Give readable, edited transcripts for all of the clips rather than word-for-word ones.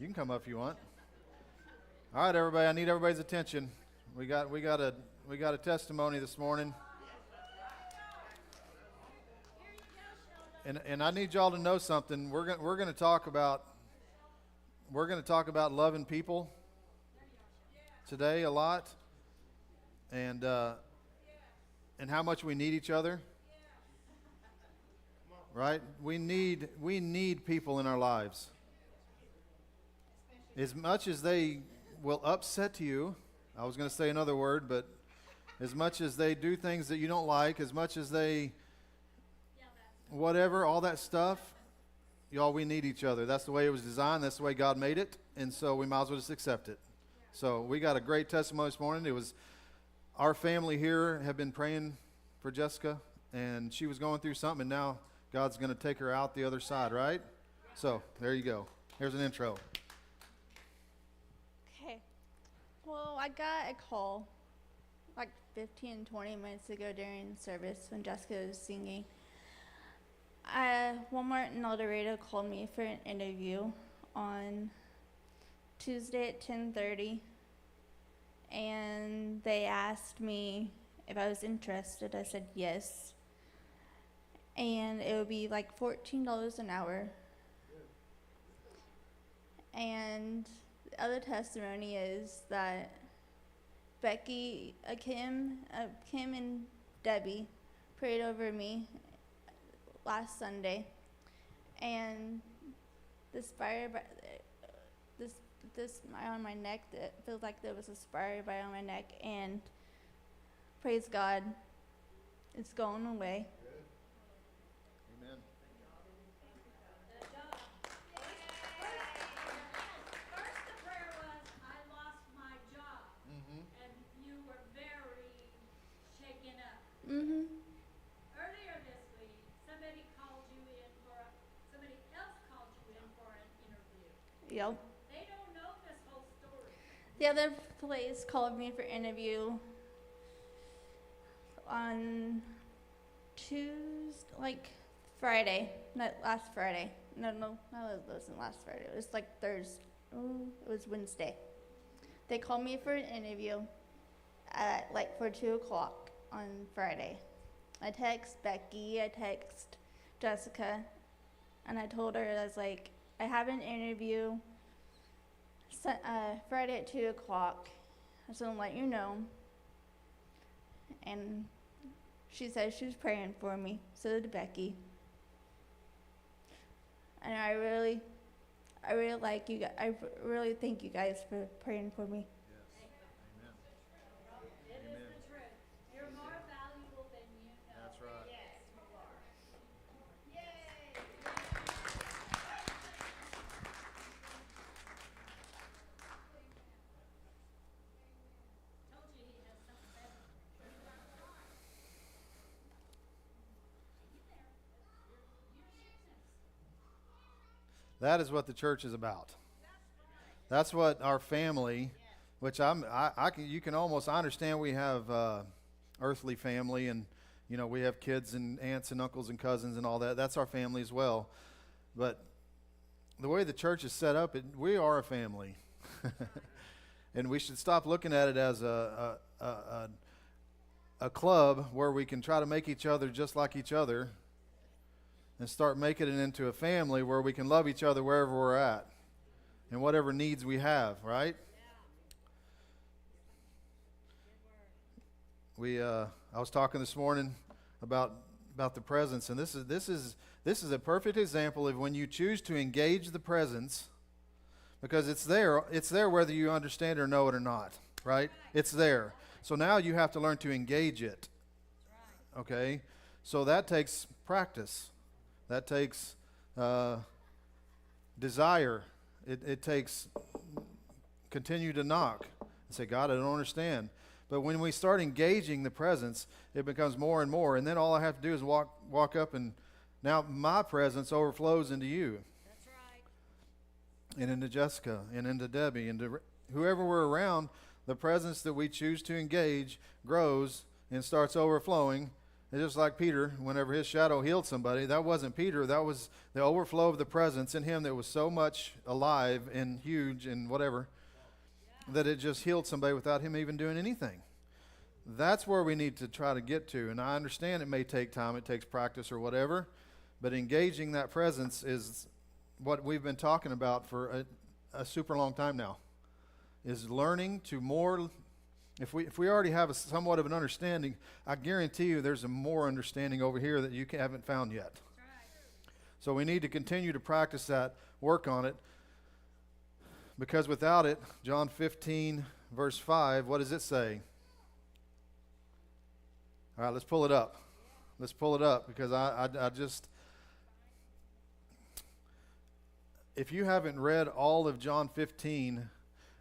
You can come up if you want. All right, everybody. I need everybody's attention. We got a testimony this morning, and I need y'all to know something. We're going to talk about loving people today a lot, and how much we need each other. Right? We need people in our lives. As much as they will upset you, I was going to say another word, but as much as they do things that you don't like, as much as they, whatever, all that stuff, y'all, we need each other. That's the way it was designed. That's the way God made it. And so we might as well just accept it. So we got a great testimony this morning. It was our family here have been praying for Jessica, and she was going through something, and now God's going to take her out the other side, right? So there you go. Here's an intro. Okay. Well, I got a call like 15, 20 minutes ago during service when Jessica was singing. Walmart in El Dorado called me for an interview on Tuesday at 10:30, and they asked me if I was interested. I said yes, and it would be like $14 an hour. And the other testimony is that Becky, Kim and Debbie prayed over me last Sunday, and this spider, this on my neck, that feels like there was a spider bite on my neck, and praise God, it's going away. Amen. First, the prayer was, I lost my job, and you were very shaken up. Earlier this week, somebody else called you in for an interview. Yep. They don't know this whole story. The other place called me for interview on Tuesday, like Friday, not last Friday. No, it wasn't last Friday. It was like Thursday. Oh, it was Wednesday. They called me for an interview at for 2:00 on Friday. I text Becky, I text Jessica, and I told her, I was like, I have an interview Friday at 2:00. I was going to let you know. And she said she was praying for me. So did Becky. And I really like you guys. I really thank you guys for praying for me. It is the truth. You're more valuable than you know. That's right. Yes, you are. Yay! Told you he has something better. That is what the church is about. That's what our family, which you can almost, I understand we have earthly family, and we have kids and aunts and uncles and cousins and all that. That's our family as well. But the way the church is set up, we are a family. And we should stop looking at it as a club where we can try to make each other just like each other, and start making it into a family where we can love each other wherever we're at and whatever needs we have, right? I was talking this morning about the presence, and this is a perfect example of when you choose to engage the presence, because it's there whether you understand or know it or not, right? It's there. So now you have to learn to engage it. Okay? So that takes practice. That takes desire. It takes continue to knock and say, God, I don't understand. But when we start engaging the presence, it becomes more and more. And then all I have to do is walk up, and now my presence overflows into you. That's right. And into Jessica, and into Debbie, and to whoever we're around. The presence that we choose to engage grows and starts overflowing, It's just like Peter, whenever his shadow healed somebody, that wasn't Peter. That was the overflow of the presence in him that was so much alive and huge and whatever that it just healed somebody without him even doing anything. That's where we need to try to get to. And I understand it may take time, it takes practice or whatever, but engaging that presence is what we've been talking about for a super long time now, is learning to more. If we already have somewhat of an understanding, I guarantee you there's a more understanding over here that you haven't found yet. So we need to continue to practice that, work on it, because without it, John 15, verse 5, what does it say? All right, let's pull it up. Let's pull it up, because I just, if you haven't read all of John 15,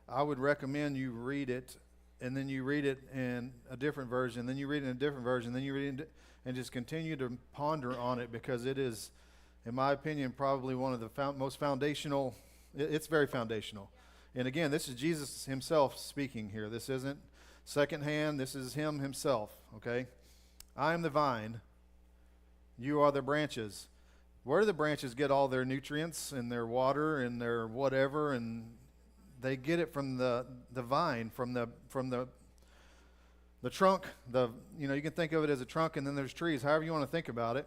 I would recommend you read it, and then you read it in a different version, then you read it in a different version, then you read it, and just continue to ponder on it, because it is, in my opinion, probably one of the most foundational. It's very foundational. And again, this is Jesus himself speaking here. This isn't secondhand. This is him himself, okay? I am the vine. You are the branches. Where do the branches get all their nutrients and their water and their whatever? And they get it from the vine, from the trunk. You can think of it as a trunk, and then there's trees. However you want to think about it.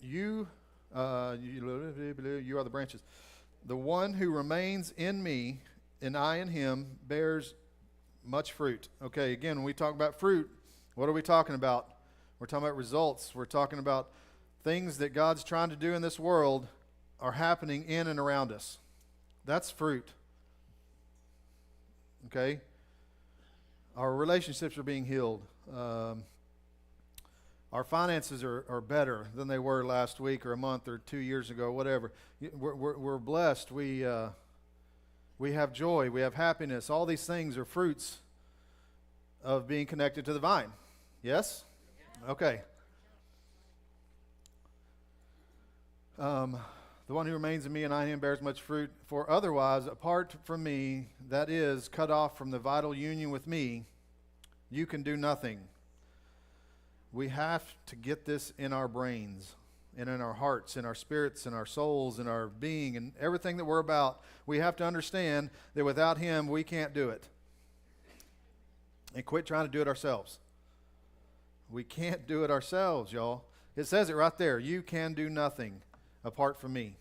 You are the branches. The one who remains in me and I in him bears much fruit. Okay, again, when we talk about fruit, what are we talking about? We're talking about results. We're talking about things that God's trying to do in this world are happening in and around us. That's fruit. Okay? Our relationships are being healed. Our finances are better than they were last week or a month or 2 years ago, whatever. We're blessed. We have joy. We have happiness. All these things are fruits of being connected to the vine. Yes? Okay. The one who remains in me and I in him bears much fruit. For otherwise, apart from me, that is, cut off from the vital union with me, you can do nothing. We have to get this in our brains and in our hearts, in our spirits, in our souls, in our being, and everything that we're about. We have to understand that without him, we can't do it. And quit trying to do it ourselves. We can't do it ourselves, y'all. It says it right there. You can do nothing apart from me.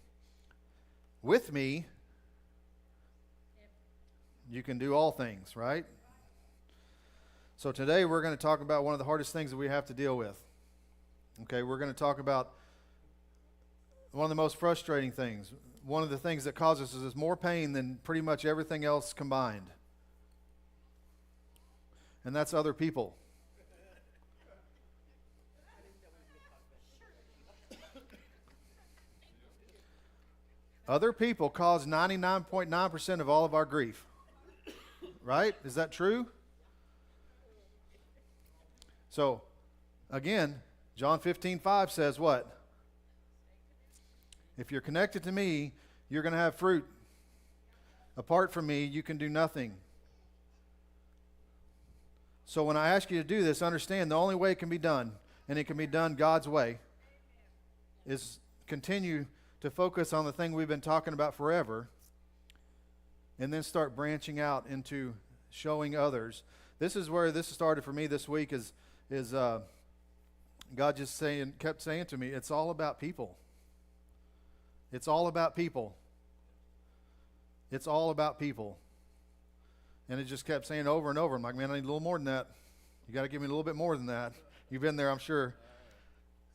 With me, you can do all things, right? So today we're going to talk about one of the hardest things that we have to deal with. Okay, we're going to talk about one of the most frustrating things. One of the things that causes us more pain than pretty much everything else combined. And that's other people. Other people cause 99.9% of all of our grief. Right? Is that true? So, again, John 15:5 says what? If you're connected to me, you're going to have fruit. Apart from me, you can do nothing. So when I ask you to do this, understand the only way it can be done, and it can be done God's way, is continue to focus on the thing we've been talking about forever, and then start branching out into showing others. This is where this started for me this week, is God just kept saying to me, it's all about people. It's all about people. It's all about people. And it just kept saying over and over. I'm like, man, I need a little more than that. You got to give me a little bit more than that. You've been there, I'm sure.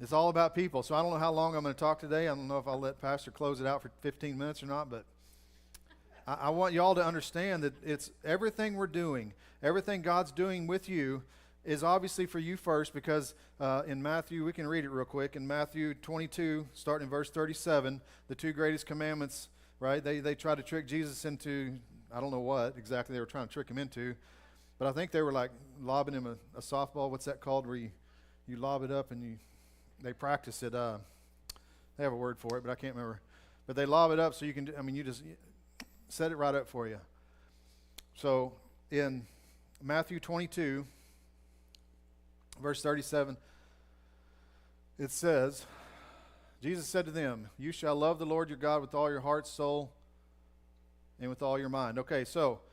It's all about people. So I don't know how long I'm going to talk today. I don't know if I'll let Pastor close it out for 15 minutes or not, but I want you all to understand that it's everything we're doing, everything God's doing with you is obviously for you first, because in Matthew, we can read it real quick. In Matthew 22, starting in verse 37, the two greatest commandments, right? They tried to trick Jesus into, I don't know what exactly they were trying to trick him into, but I think they were like lobbing him a softball. What's that called, where you lob it up and they practice it. They have a word for it, but I can't remember. But they lob it up so you can, you just set it right up for you. So in Matthew 22, Verse 37, it says, Jesus said to them, you shall love the Lord your God with all your heart, soul, and with all your mind. Okay, so